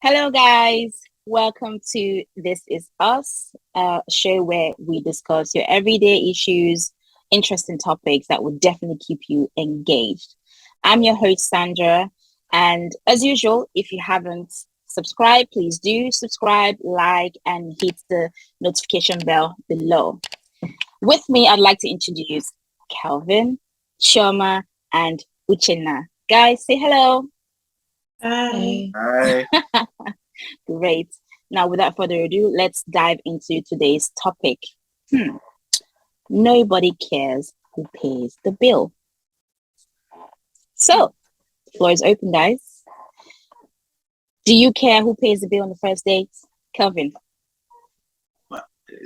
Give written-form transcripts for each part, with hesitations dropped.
Hello, guys. Welcome to This Is Us, a show where we discuss your everyday issues, interesting topics that will definitely keep you engaged. I'm your host, Sandra. And as usual, if you haven't subscribed, please do subscribe, like, and hit the notification bell below. With me, I'd like to introduce Kelvin, Shoma, and Uchenna. Guys, say hello. Hi. Hi. Great. Now, without further ado, let's dive into today's topic. Nobody cares who pays the bill. So, floor is open, guys. Do you care who pays the bill on the first date? Kelvin.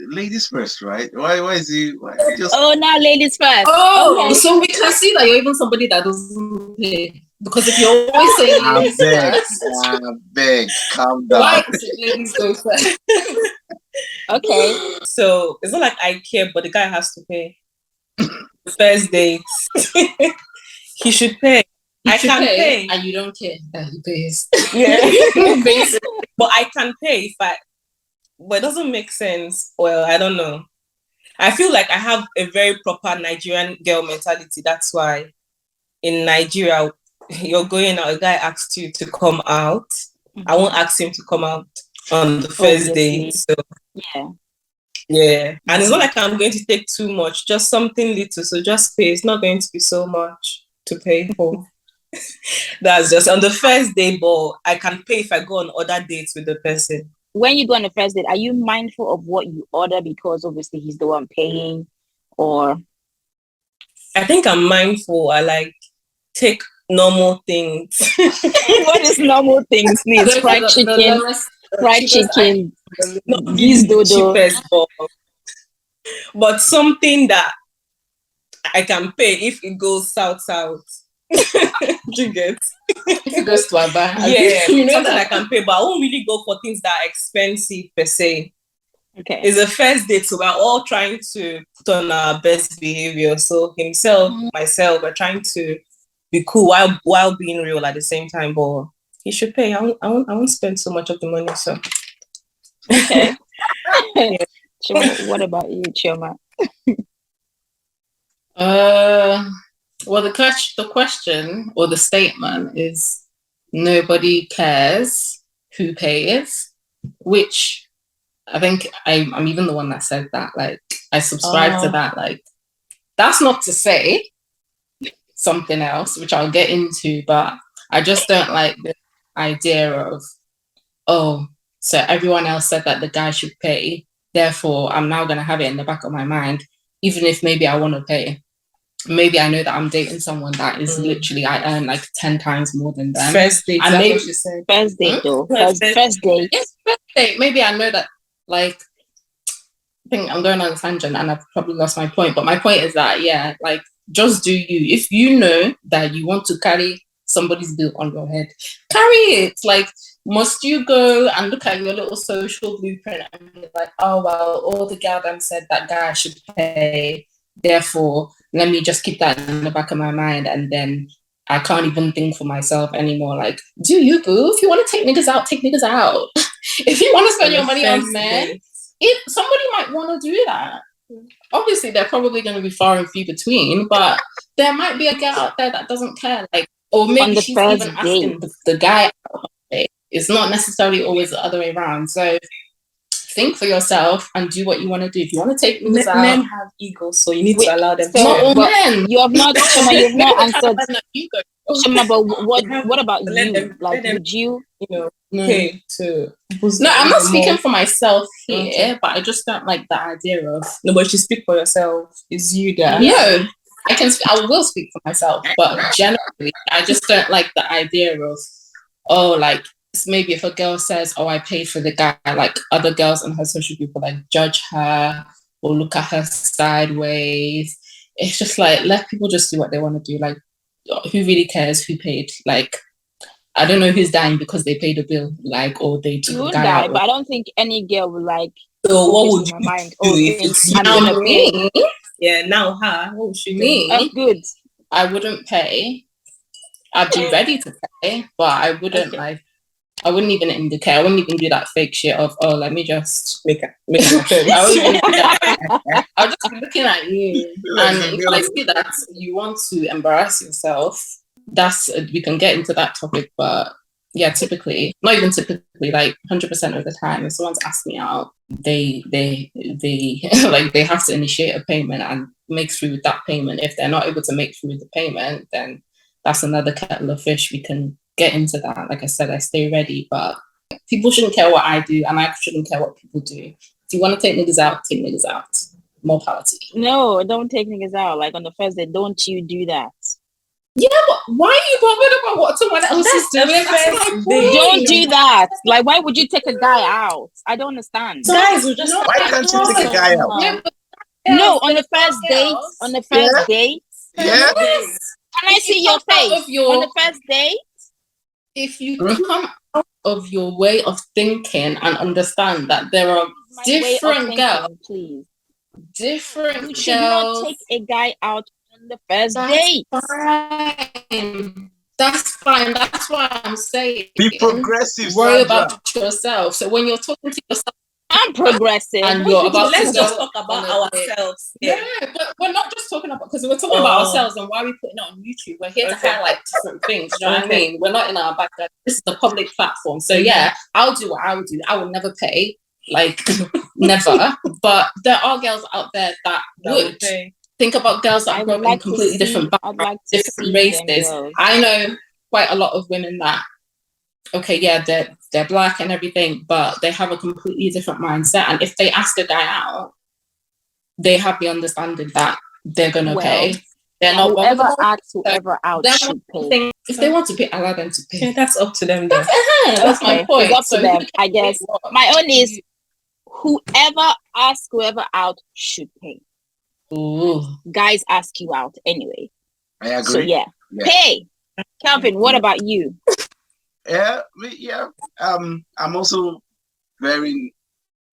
Ladies first, right? Why is he just Oh, now ladies first. Oh, Okay. so we can see that you're even somebody that doesn't pay. Because if you're always saying I ladies beg, first, I beg, calm down. why is it ladies go first? Okay. So it's not like I care, but the guy has to pay. The first date, he should pay. You I should can pay. and you don't care that he pays. Yeah, Basically. but I can pay but it doesn't make sense. Well, I don't know. I feel like I have a very proper Nigerian girl mentality. That's why in Nigeria, you're going out, a guy asks you to come out. I won't ask him to come out on the first Obviously. date. So Yeah. And it's not like I'm going to take too much, just something little. So just pay. It's not going to be so much to pay for. That's just on the first day, but I can pay if I go on other dates with the person. When you go on the first date, are you mindful of what you order because obviously he's the one paying, or? I think I'm mindful. I like take normal things. What is normal things, please? Fried chicken, Not this dodo. cheapest, but something that I can pay if it goes south. Do you get? If it goes to Aba, Yeah, you know something that I can pay, but I won't really go for things that are expensive per se. Okay. It's a first date, so we're all trying to put on our best behavior. So himself, myself, we're trying to be cool while being real at the same time. But he should pay. I won't spend so much of the money. So Okay. Yeah. Choma, what about you, Choma? Well, the question or the statement is nobody cares who pays, which I think I'm even the one that said that. Like, I subscribe to that. Like, that's not to say something else, which I'll get into, but I just don't like the idea of, oh, so everyone else said that the guy should pay, therefore I'm now going to have it in the back of my mind, even if maybe I want to pay. Maybe I know that I'm dating someone that is literally, I earn like 10 times more than them. First date, And that's maybe what she said. First date, though. First First date. Yes, first date. Maybe I know that, like, I think I'm going on a tangent and I've probably lost my point. But my point is that, yeah, like, just do you. If you know that you want to carry somebody's bill on your head, carry it. Like, must you go and look at your little social blueprint and be like, oh, well, all the gal them said that guy should pay, therefore let me just keep that in the back of my mind, and then I can't even think for myself anymore. Like, do you, boo? If you want to take niggas out, take niggas out. If you want to spend your money on men, somebody might want to do that. Obviously, they're probably going to be far and few between, but there might be a girl out there that doesn't care. Like, or maybe she's even asking the guy out. It's not necessarily always the other way around. So think for yourself and do what you want to do. If you want to take niggas out, men have egos, so you need to allow them. Not all men. You have not, Shoma, you have not answered. Ego. Shoma, but what about you? Like, would you? Pay to? No, I'm not speaking for myself here, but I just don't like the idea of. No, but you speak for yourself. It's you that. No, I will speak for myself, but generally, I just don't like the idea of, oh, like, maybe if a girl says, oh, I paid for the guy, like other girls on her social group will like judge her or look at her sideways. It's just like, let people just do what they want to do. Like, who really cares who paid? Like, I don't know who's dying because they paid a bill, like, or they took a guy die, out. but I don't think any girl would like. So what would you mind? do if it's I'm gonna pay? Yeah, now her. What would she Me? That's good. I wouldn't pay. I'd be ready to pay, but I wouldn't like I wouldn't even indicate. I wouldn't even do that fake shit of, oh, let me just Make I wouldn't even do that. I'll just be looking at you, and if I see that you want to embarrass yourself, we can get into that topic. But yeah, typically, not even typically, like 100% of the time, if someone's asked me out, they like they have to initiate a payment and make through with that payment. If they're not able to make through the payment, then that's another kettle of fish. We can get into that. Like I said, I stay ready, but people shouldn't care what I do, and I shouldn't care what people do. If you want to take niggas out, take niggas out. More power to you. No, don't take niggas out. Like on the first day, don't you do that. Yeah, but why are you bothered about what someone else is doing? Don't do that. Like, why would you take a guy out? I don't understand. Guys will just. Why can't you take a guy out? Yeah, no, on the first date. On the first date. Yeah. Can I see your face on the first date? If you come out of your way of thinking and understand that there are different girls, please. Different you should not take a guy out on the first date. Fine. That's fine. That's why I'm saying be progressive. Worry about yourself. So when you're talking to yourself, I'm progressive. And you're about let's just talk about ourselves. Yeah, but we're not just talking about, because we're talking about ourselves and why we're putting it on YouTube. We're here to highlight different things. You know what I mean? We're not in our backyard. This is a public platform. So yeah, I'll do what I would do. I will never pay. Like never. But there are girls out there that would. Think about girls that grow up in completely different backgrounds, different races. I know quite a lot of women that, okay, yeah, they're black and everything, but they have a completely different mindset. And if they ask a guy out, they have the understanding that they're gonna pay. They're not whoever asks whoever out should pay. If they want to pay, allow them to pay. Yeah, that's up to them. That's my point. It's up to them, I guess. My own is whoever asks whoever out should pay. Ooh. Guys ask you out anyway. I agree. So yeah. Pay. Calvin, what about you? Yeah. I'm also very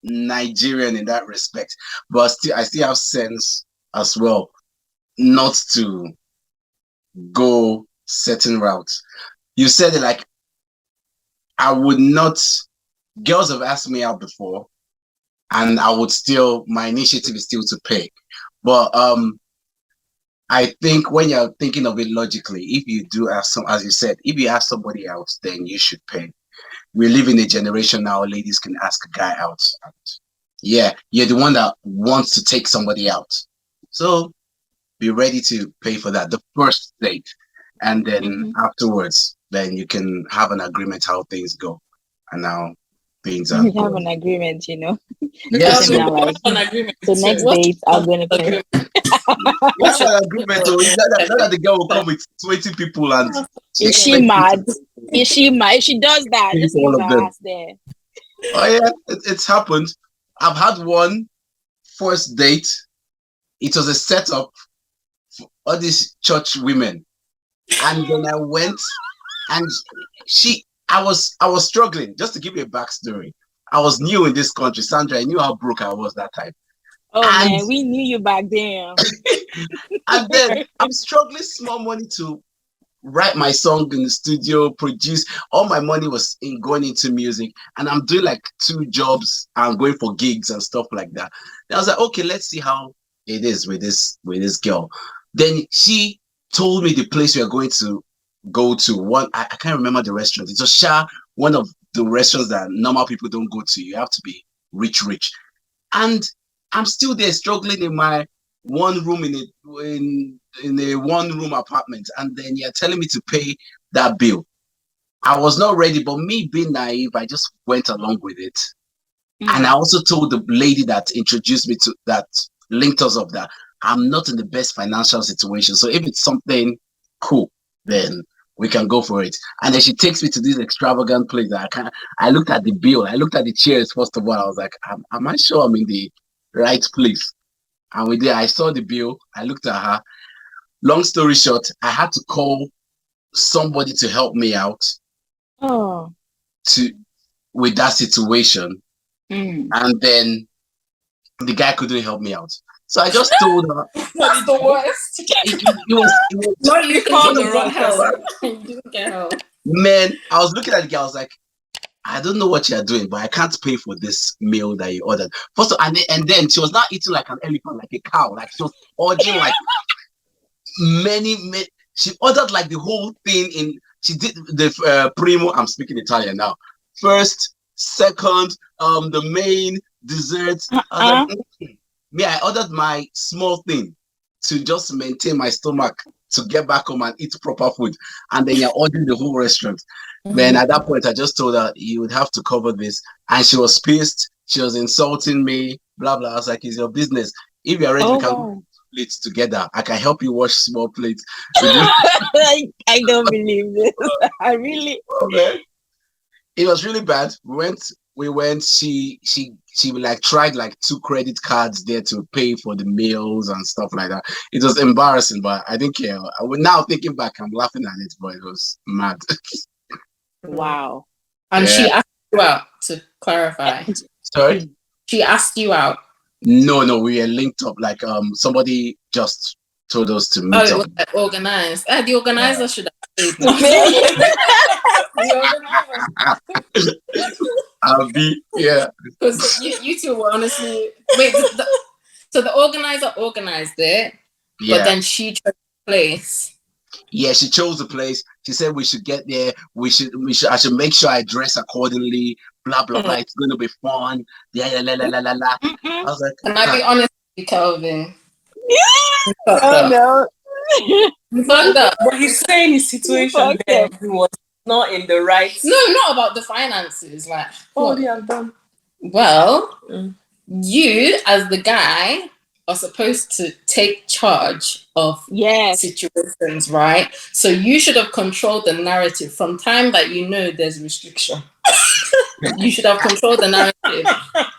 Nigerian in that respect, but I still have sense as well not to go certain routes. You said it like I would not. Girls have asked me out before, and I would still. My initiative is still to pay, but I think when you're thinking of it logically, if you do ask as you said, if you ask somebody out, then you should pay. We live in a generation now, ladies can ask a guy out. And yeah, you're the one that wants to take somebody out. So be ready to pay for that, the first date. And then afterwards, then you can have an agreement how things go. And now things are. We have an agreement, you know. Yes, an agreement. So next date, I'm going to pay. What's an agreement? Not that the girl will come with 20 people and. Is she mad? Is she mad? If she does that, just leave her ass there. Oh yeah, it's happened. I've had one first date. It was a setup for all these church women, and then I went, and I was struggling. Just to give you a backstory, I was new in this country, Sandra. I knew how broke I was that time. Oh man, we knew you back then. And then I'm struggling small money to write my song in the studio, produce. All my money was going into music, and I'm doing like 2 jobs. I'm going for gigs and stuff like that. And I was like, okay, let's see how it is with this girl. Then she told me the place we are going to go to. One, I can't remember the restaurant. It was one of the restaurants that normal people don't go to. You have to be rich, and I'm still there struggling in my one room in a 1-room apartment, and then you're telling me to pay that bill. I was not ready, but me being naive, I just went along with it. And I also told the lady that introduced me to that linked us up that I'm not in the best financial situation. So if it's something cool, then we can go for it. And then she takes me to this extravagant place. I looked at the bill. I looked at the chairs. First of all, I was like, am I sure I'm in the right place? And we did. I saw the bill. I looked at her. Long story short, I had to call somebody to help me out with that situation. And then the guy couldn't help me out. So I just told her. That's the worst. It was not you called the wrong person. You didn't get help. Man, I was looking at the guy. I was like, I don't know what you're doing, but I can't pay for this meal that you ordered. First, and then she was not eating like an elephant, like a cow. Like she was ordering like many. She ordered like the whole thing in. She did the primo. I'm speaking Italian now. First, second, the main dessert. I was like, me, I ordered my small thing to just maintain my stomach to get back home and eat proper food. And then you're ordering the whole restaurant. Then at that point, I just told her you would have to cover this. And she was pissed. She was insulting me, blah, blah. I was like, it's your business. If you're ready, we can go plates together. I can help you wash small plates. I don't believe this. I really. It was really bad. We went, she like tried like 2 credit cards there to pay for the meals and stuff like that. It was embarrassing, but I didn't care. Now thinking back, I'm laughing at it, but it was mad. Wow. And she asked you out, to clarify. Sorry? She asked you out. No, we were linked up. Like somebody just told us to meet up. It was like organized. The organizer should have paid. I'll be, yeah. Because you two were honestly wait. So the organizer organized it, but then she chose the place. Yeah, she chose the place. She said we should get there. I should make sure I dress accordingly. Blah blah blah. It's gonna be fun. Yeah, la la la la la. I was like, can I be honest with you, Kelvin? Oh no. But he's saying his situation there was not in the right. No, not about the finances. Like, what you have done? Well, you as the guy are supposed to take charge of situations, right? So you should have controlled the narrative from time that you know there's restriction. You should have controlled the narrative.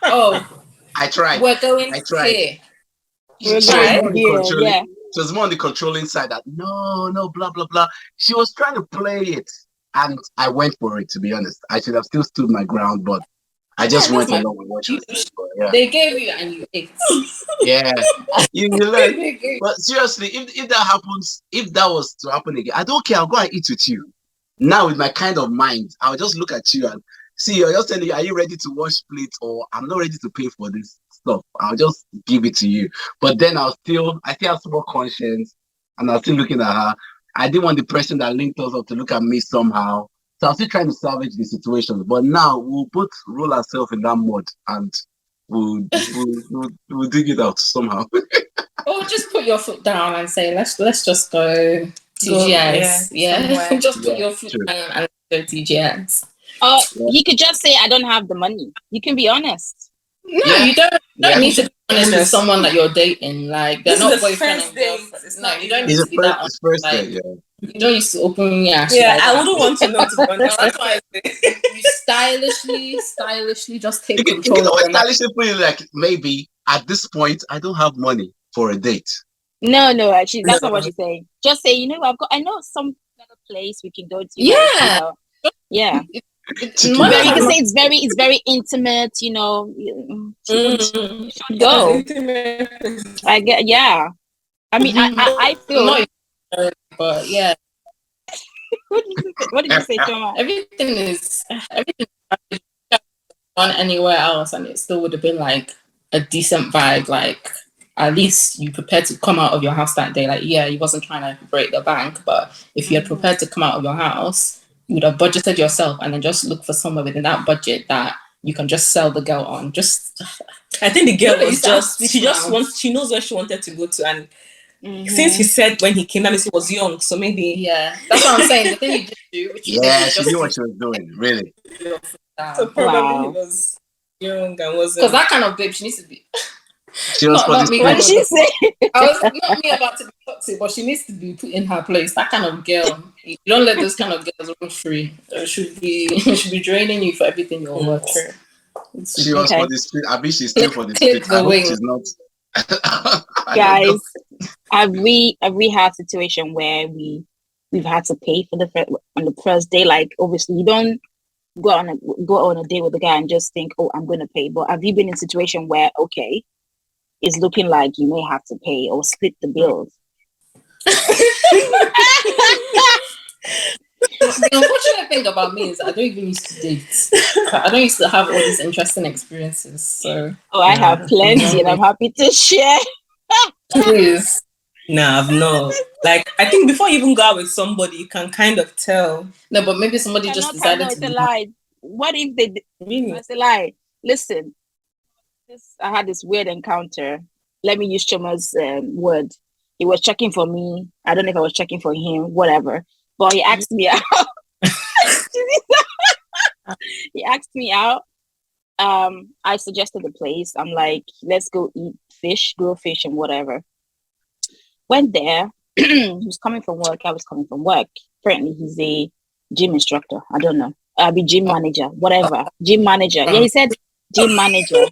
Oh, I tried. We're going here. She was more on the controlling side that no, blah blah blah. She was trying to play it, and I went for it. To be honest, I should have still stood my ground, but I just went along with what she was saying. They gave you and you ate. Yeah, you learn. But seriously, if that happens, if that was to happen again, I don't care. I'll go and eat with you. Now with my kind of mind, I'll just look at you and see. You're just telling you, are you ready to wash plates, or I'm not ready to pay for this stuff. I'll just give it to you. But then I still have small conscience, and I'm still looking at her. I didn't want the person that linked us up to look at me somehow. So I'm still trying to salvage the situation. But now we'll roll ourselves in that mud, and we'll dig it out somehow. Or just put your foot down and say, let's just go TGS. Just put your foot down and go TGS. You could just say, I don't have the money. You can be honest. No, you don't need to be honest with someone that you're dating. Like, they're not boyfriend and girlfriend. No, you don't need to be that honest. Like, you don't used to open your ass. Yeah, I wouldn't want to know, to be honest. That's why you stylishly just take control. You know what stylishly put it like, maybe at this point I don't have money for a date. No, actually that's not what she's saying. Just say, I know some other place we can go to. Yeah. Yeah. You can say it's very intimate, should go. I get, I mean, I feel. But yeah. What did you say, Choma? Everything is gone anywhere else, and it still would have been like a decent vibe. Like, at least you prepared to come out of your house that day. Like, you wasn't trying to break the bank, but if you had prepared to come out of your house, you would have budgeted yourself and then just look for somewhere within that budget that you can just sell the girl on. I think the girl was she knows where she wanted to go to, and since he said when he came out, he was young, so maybe that's what I'm saying. The thing you did do, which she knew what she was doing, really. So probably he was young and wasn't. Because that kind of babe, she needs to be. She was not me. What did she say? I was not me about to be toxic, but she needs to be put in her place. That kind of girl, you don't let those kind of girls run free. Should be draining you for everything you're worth. She was for the street. I mean, she's still for the street. I hope she's not. Guys, have we had a situation where we've had to pay for on the first day? Like, obviously, you don't go on a date with a guy and just think, oh, I'm going to pay. But have you been in a situation where, okay, it's looking like you may have to pay or split the bills? The unfortunate thing about me is I don't even used to date. I don't used to have all these interesting experiences. So I have plenty, and I'm happy to share. please. Nah, I've not. Like, I think before you even go out with somebody, you can kind of tell. No, but maybe somebody just decided It's to a be lie. What if they? Really? It's a lie. Listen, I had this weird encounter. Let me use Choma's word. He was checking for me. I don't know if I was checking for him, whatever. But he asked me out. He asked me out. I suggested the place. I'm like, let's go eat fish, grill fish, and whatever. Went there. He was coming from work. I was coming from work. Apparently, he's a gym instructor. I don't know. I'll be gym manager, whatever. Gym manager. Yeah, he said gym manager.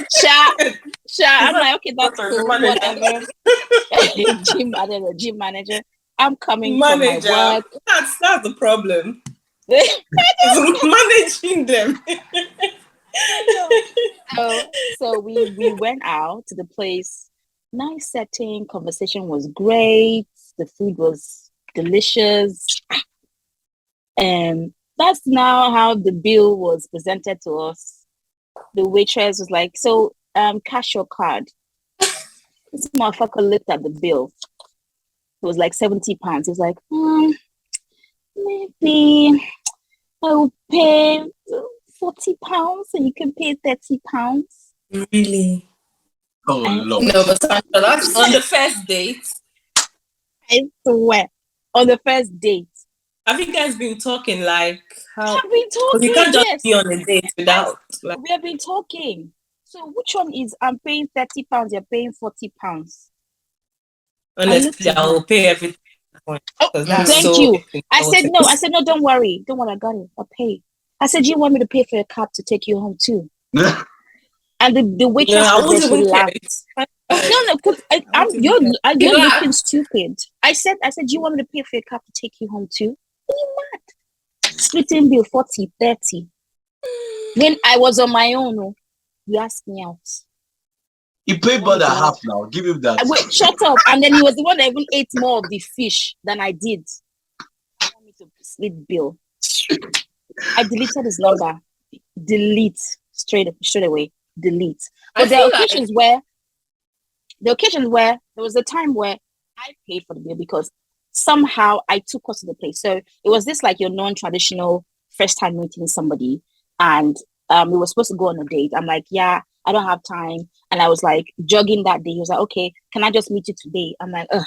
So, I'm like, okay, that's cool, whatever. Gym, I don't know, gym manager. I'm coming from my work. That's the problem. Managing them. So we went out to the place. Nice setting. Conversation was great. The food was delicious. And that's now how the bill was presented to us. The waitress was like, so cash your card. This motherfucker looked at the bill. It was like £70. He was like, maybe I will pay £40 and you can pay £30. Really? Oh, Lord. No, but that's On the first date? I swear. On the first date. Have you guys been talking like how? I've been talking. You can't just yes. be on a date without. Like, we have been talking. So which one is I'm paying £30? You're paying £40. honestly, I will pay everything. Thank you. I said no. Don't worry. Don't worry. I got it. I'll pay. I said, you want me to pay for your cab to take you home too? And the waitress laughed. You're looking stupid. I said, you want me to pay for your cab to take you home too? Are you mad? Splitting bill 40, 30. When I was on my own, you asked me out. He paid more than half now. Give him that. Wait, shut up. And then he was the one that even ate more of the fish than I did. I want me to split bill. I deleted his number. Delete straight away. Delete. But there are occasions where there was a time where I paid for the bill because somehow I took us to the place. So it was this like your non-traditional first time meeting somebody, and we were supposed to go on a date. I'm like, yeah, I don't have time, and I was like jogging that day. He was like, okay, can I just meet you today? I'm like, ugh.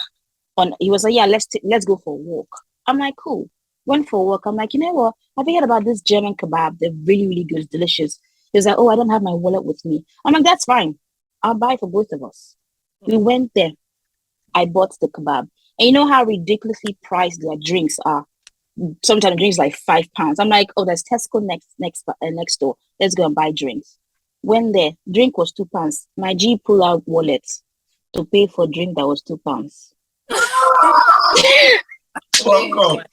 He was like, yeah, let's go for a walk. I'm like, cool. Went for a walk. I'm like, you know what? Have you heard about this German kebab? They're really, really good. It's delicious. He was like, oh, I don't have my wallet with me. I'm like, that's fine. I'll buy for both of us. We went there. I bought the kebab. And you know how ridiculously priced their drinks are? Sometimes drinks like £5. I'm like, oh, there's Tesco next door. Let's go and buy drinks. Went there. Drink was £2. My G pulled out wallet to pay for drink that was £2. Welcome.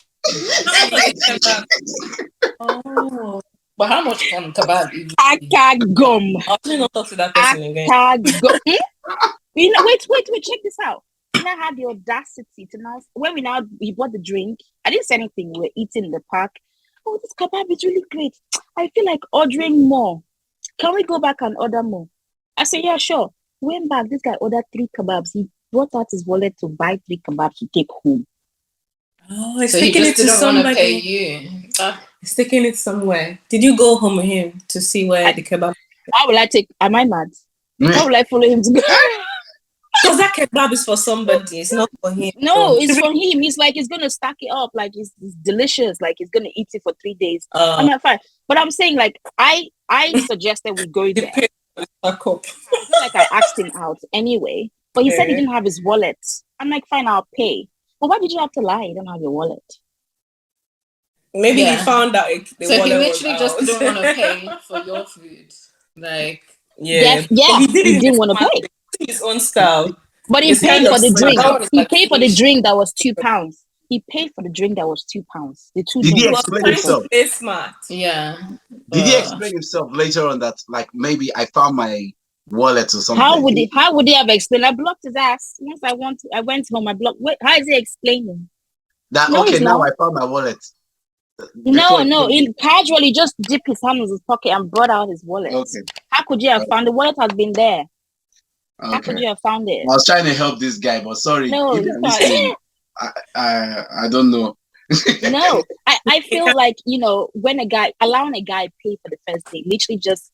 Oh, but how much on kebab? Akagum. I'll not talk to that person again. Akagum. You know, wait, check this out. And I had the audacity to now, when we bought the drink, I didn't say anything. We were eating in the park. Oh, this kebab is really great. I feel like ordering more. Can we go back and order more? I said, yeah, sure. Went back. This guy ordered 3 kebabs. He brought out his wallet to buy 3 kebabs to take home. Oh, he's so taking he it to didn't want to pay somebody. you. He's taking it somewhere. Did you go home with him to see where the kebab? How will I take? Am I mad? How will I follow him to go? Because that kebab is for somebody. It's not for him. No, it's for him. He's like, he's gonna stack it up. Like it's delicious. Like he's gonna eat it for 3 days. I'm not fine. But I'm saying, like, I suggested we go there. Stack up. It's not like I asked him out anyway. But he said he didn't have his wallet. I'm like, fine, I'll pay. But why did you have to lie? You don't have your wallet. Maybe he found out. So he literally just didn't want to pay for your food. Like, yeah. He didn't want to pay. His own style. But he paid for the drink. He paid for the drink that was £2. He paid for the drink that was £2. The two. Did he explain himself? Stay smart. Yeah. Did he explain himself later on that, like, maybe I found my wallet or something? How would he have explained? I blocked his ass. Once I went home, I blocked. Wait, how is he explaining? That No, okay, he's now not. I found my wallet. No, Before it no. came- He casually just dipped his hand in his pocket and brought out his wallet. Okay. How could you have found the wallet? Has been there. How could Okay. you have found I it? was trying to help this guy, but sorry, No, if it's you're fine. listening, I don't know. No, I feel like, when allowing a guy pay for the first date literally just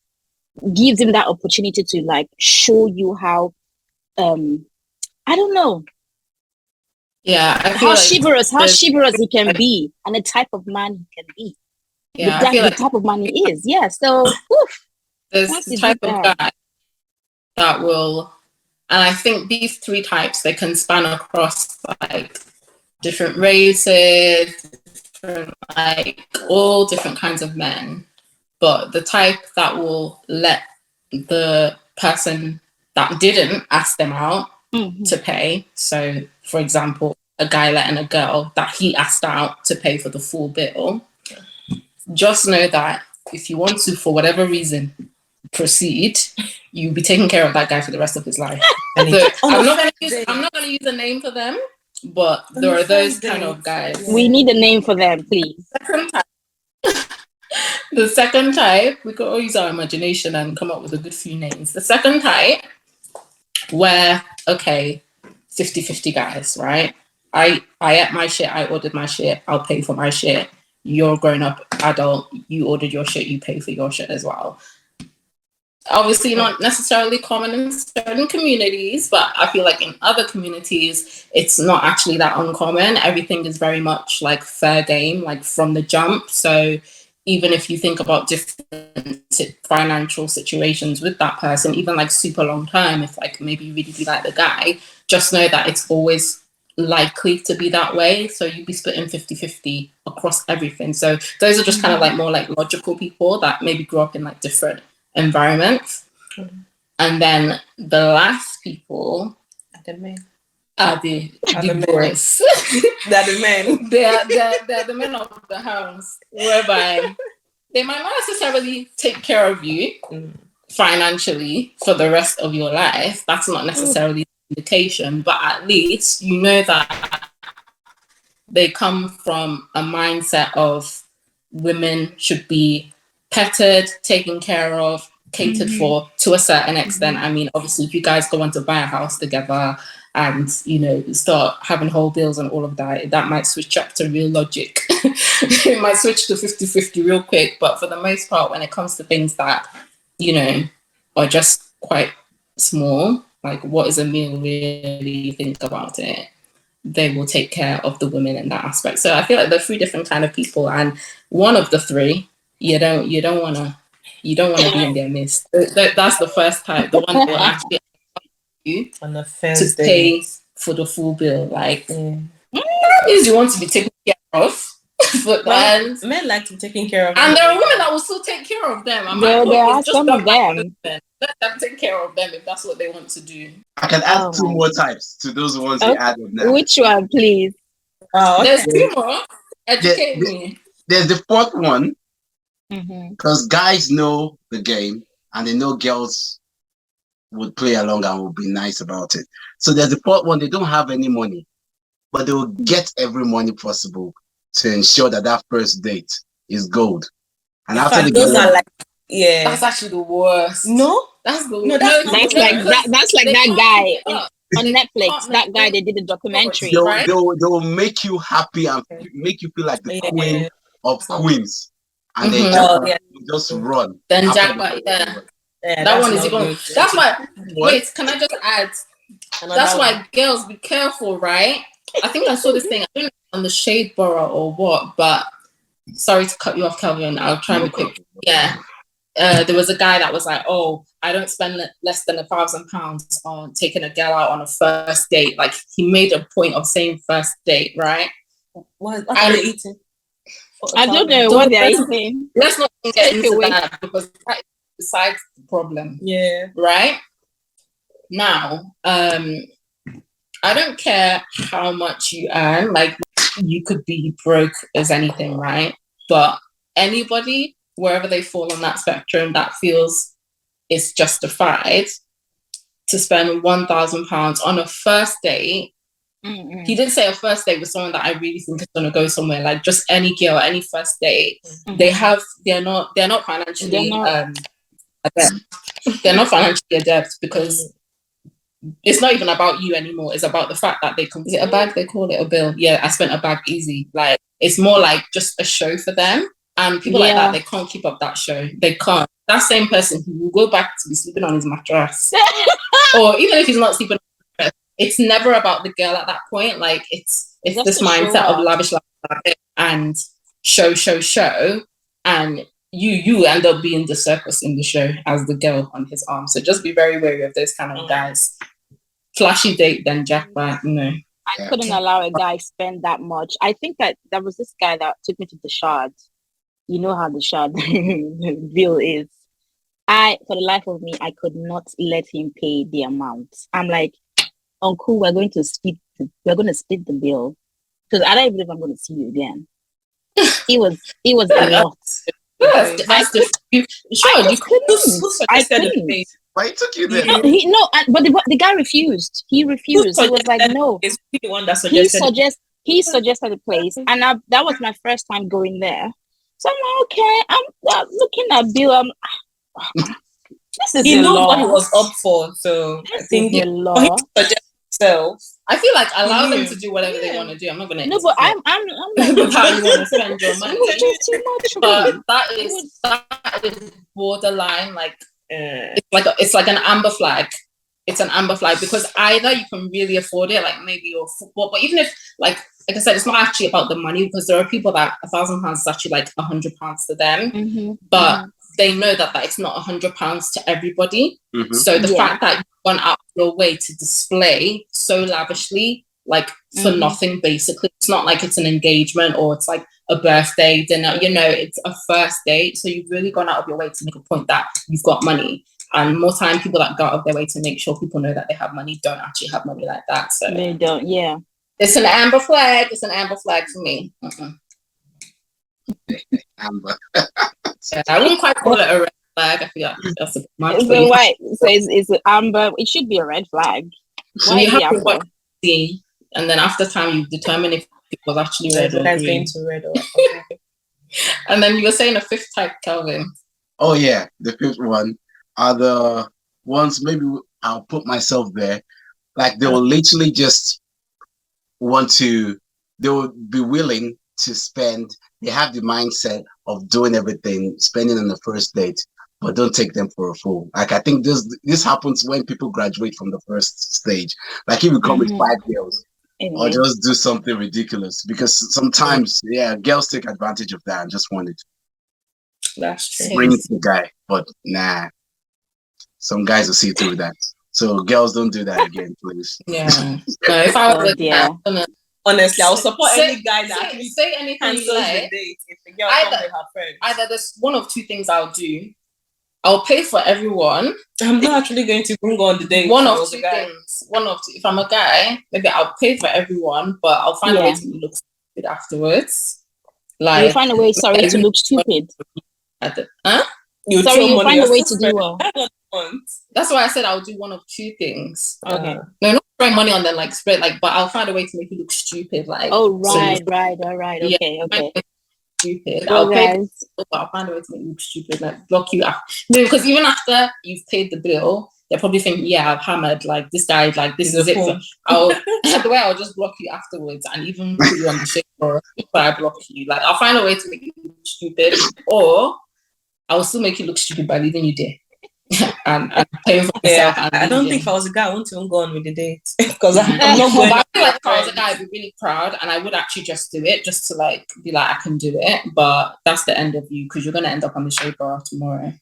gives him that opportunity to like show you how, I don't know, Yeah, I feel how like chivalrous he can be and the type of man he can be. yeah, I feel The like type of man he is. Yeah. So, oof, there's once the you do type of that. guy that will, and I think these three types, they can span across like different races, different, like all different kinds of men. But the type that will let the person that didn't ask them out Mhm. to pay. So, for example, a guy letting a girl that he asked out to pay for the full bill. Just know that if you want to, for whatever reason, proceed, you'll be taking care of that guy for the rest of his life. So I'm not gonna use a name for them, but there are those kind of guys. We need a name for them, please. The second type, we could all use our imagination and come up with a good few names. The second type, where, okay, 50-50 guys, right? I ate my shit, I ordered my shit, I'll pay for my shit. You're a grown up adult, you ordered your shit, you pay for your shit as well. Obviously not necessarily common in certain communities, but I feel like in other communities it's not actually that uncommon. Everything is very much like fair game, like from the jump. So even if you think about different financial situations with that person, even like super long term, if like maybe you really do like the guy, just know that it's always likely to be that way. So you'd be splitting 50-50 across everything. So those are just kind of like more like logical people that maybe grew up in like different environments. And then the last people are the boys. They're the men. they're the men of the house, whereby they might not necessarily take care of you financially for the rest of your life. That's not necessarily the indication, but at least you know that they come from a mindset of women should be petted, taken care of, catered for to a certain extent. I mean, obviously, if you guys go on to buy a house together and, start having whole bills and all of that, that might switch up to real logic. It might switch to 50-50 real quick. But for the most part, when it comes to things that, are just quite small, like what is a meal really, think about it, they will take care of the women in that aspect. So I feel like there are three different kind of people, and one of the three, you don't want to be in their midst. That's the first type, the one that will actually ask you On the to pay for the full bill. Like that means you want to be taken care of. But men like to be taken care of, and there are women that will still take care of them. And my There point are is just some of them. let them take care of them if that's what they want to do. I can add Oh two my more God. types to those ones we added now. Which one, please? Oh, There's okay. 2 more. Educate me. There's the fourth one, Mm-hmm. because guys know the game and they know girls would play along and would be nice about it. So there's the fourth one, they don't have any money, but they will get every money possible to ensure that that first date is gold. And In after fact, the those girl, are like, yeah. That's actually the worst. No, That's the No, that's That's like that. That's like they that can't guy keep it on, up. on They Netflix. can't That make guy it they did a documentary. right? they will make you happy and make you feel like the queen of queens. And they just run. Then after jackpot, the- yeah. Yeah, That one is not even. good. That's why. What? Wait, can I just add? Another That's one. why girls be careful, right? I think I saw this thing. I don't know on the Shade Borough or what, but sorry to cut you off, Kelvin. I'll try and be quick. Yeah. There was a guy that was like, "Oh, I don't spend less than £1,000 on taking a girl out on a first date." Like he made a point of saying first date, right? What are they eating? I don't know what they're eating. Let's not get into Takeaway. that because that is besides the problem. Yeah. Right? Now, I don't care how much you earn, like you could be broke as anything, right? But anybody, wherever they fall on that spectrum, that feels it's justified to spend £1,000 on a first date Mm-mm. He didn't say a first date with someone that I really think is going to go somewhere. Like just any girl, any first date, they're not financially adept. They're not financially adept because it's not even about you anymore. It's about the fact that is it a bag? They call it a bill. Yeah, I spent a bag easy. Like it's more like just a show for them. And people like that, they can't keep up that show. They can't. That same person who will go back to be sleeping on his mattress, or even if he's not sleeping on his mattress, it's never about the girl at that point. Like it's this mindset of lavish and show, and you end up being the circus in the show as the girl on his arm. So just be very wary of those kind of guys. Flashy date, then jackpot. No. I couldn't allow a guy spend that much. I think that there was this guy that took me to the Shard. You know how the Shard bill is. For the life of me, I could not let him pay the amount. I'm like, Uncle, we're going to split the bill because I don't even know if I'm going to see you again. It was a lot. Sure, you couldn't. Why took you there? But the guy refused. He refused. He was like, no. It's the one that suggested. He suggested a place, and that was my first time going there. So I'm like, okay. I'm looking at bill. This is he knows law. what he was up for, so This I think the law. I feel like allow them to do whatever they want to do. I'm not gonna. No, but I'm like, with how you want to spend your money. It was just too much. But that is borderline. Like it's like an amber flag. It's an amber flag because either you can really afford it, like maybe your football, but even if like I said, it's not actually about the money because there are people that £1,000 is actually like £100 to them, but they know that it's not £100 to everybody. So the fact that you've gone out of your way to display so lavishly, like for nothing, basically, it's not like it's an engagement or it's like a birthday dinner. You know, it's a first date, so you've really gone out of your way to make a point that you've got money. And more time, people that go out of their way to make sure people know that they have money don't actually have money like that. So they don't. Yeah, it's an amber flag. It's an amber flag for me. Amber. I wouldn't quite call it a red flag. I feel like that's a bit much. So why? So it's amber. It should be a red flag. Why you have to watch see, and then after time you determine if it was actually red or green. To red or And then you were saying a fifth type, Kelvin. Oh yeah, the fifth one are the ones maybe I'll put myself there. Like they will literally just they will be willing to spend. They have the mindset of doing everything, spending on the first date, but don't take them for a fool. Like I think this happens when people graduate from the first stage. Like if you come with 5 girls, or just do something ridiculous, because sometimes girls take advantage of that and just want it. That's true. Bring it to the guy, but nah. Some guys will see through that. So girls, don't do that again, please. Yeah. No, if I was honestly, I'll support any guy that actually say anything you like. If the girl comes with her friends. Either there's one of two things I'll do. I'll pay for everyone. I'm not actually going to bring on the date. One of two things. If I'm a guy, maybe I'll pay for everyone, but I'll find a way to look stupid afterwards. Like you find a way, to look stupid. You find a way to do well. That's why I said I'll do one of two things. Okay. No, not spend money on them, like spread, like, but I'll find a way to make you look stupid. Like, all right. Okay. Stupid. I'll find a way to make you look stupid, like block you out. No, because even after you've paid the bill, they're probably thinking, I've hammered, like this guy, like this is it. So the way I'll just block you afterwards and even put you on the shit or I block you. Like I'll find a way to make you look stupid, or I'll still make you look stupid by leaving you there. and paying for myself. I don't think if I was a guy, I wouldn't even go on with the date because I'm not going. I feel like if I was a guy, I'd be really proud, and I would actually just do it, just to like be like, I can do it. But that's the end of you because you're gonna end up on the show bar tomorrow.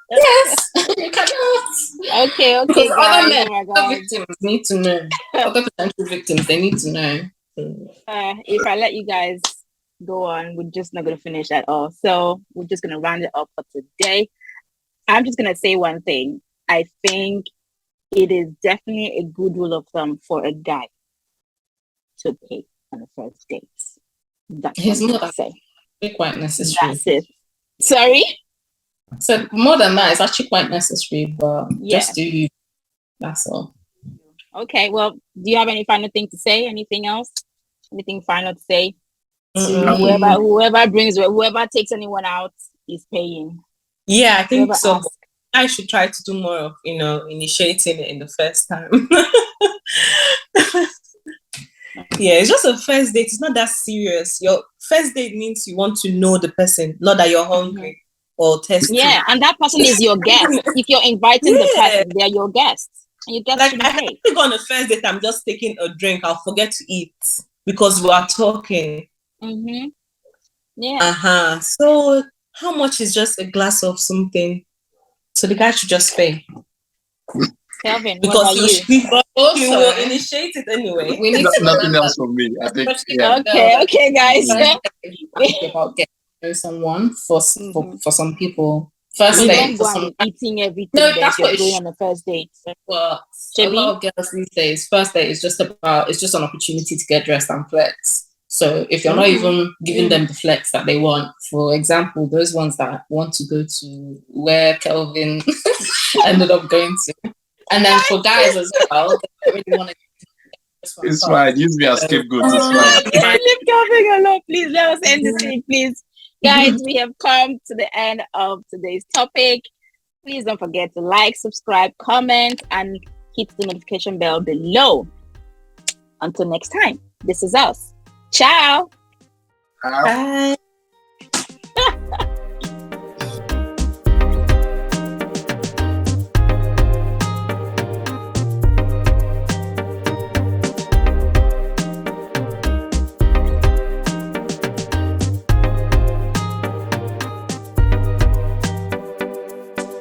Yes, you cannot. Okay. Because other men, other victims need to know. Other potential victims, they need to know. If I let you guys go on, we're just not gonna finish at all. So we're just gonna round it up for today. I'm just going to say one thing. I think it is definitely a good rule of thumb for a guy to pay on the first date. That's what I say. Quite necessary. That's it. Sorry? So more than that, it's actually quite necessary, but just do you. That's all. Okay. Well, do you have any final thing to say? Anything else? Anything final to say? Mm. Whoever takes anyone out is paying. Yeah, I think Whoever so. asks. I should try to do more of, initiating it in the first time. Yeah, it's just a first date. It's not that serious. Your first date means you want to know the person, not that you're hungry or thirsty. Yeah, and that person is your guest. If you're inviting the Yeah. person, they're your guests. And your guests Like, should I pay. have to go on a first date. I'm just taking a drink. I'll forget to eat because we are talking. Mm-hmm. Yeah. So how much is just a glass of something? So the guy should just pay Kelvin, what because about you? he Also, will initiate it anyway. we need to Nothing remember, else from me. I think, especially yeah. Okay, guys. first date is actually about getting to know someone for some people. First You date don't for go and some. be eating everything No, that that's you're what it going should. on the first date. But a Chibi? lot of girls these days, first date is just an opportunity to get dressed and flex. So if you're not even giving them the flex that they want, for example, those ones that want to go to where Kelvin ended up going to, and then for guys as well, they don't really want to It's fine. Use me as scapegoat. It's fine. Leave Kelvin alone, please. Let us end this thing, please. Guys, we have come to the end of today's topic. Please don't forget to like, subscribe, comment, and hit the notification bell below. Until next time, this is us. Ciao. Bye.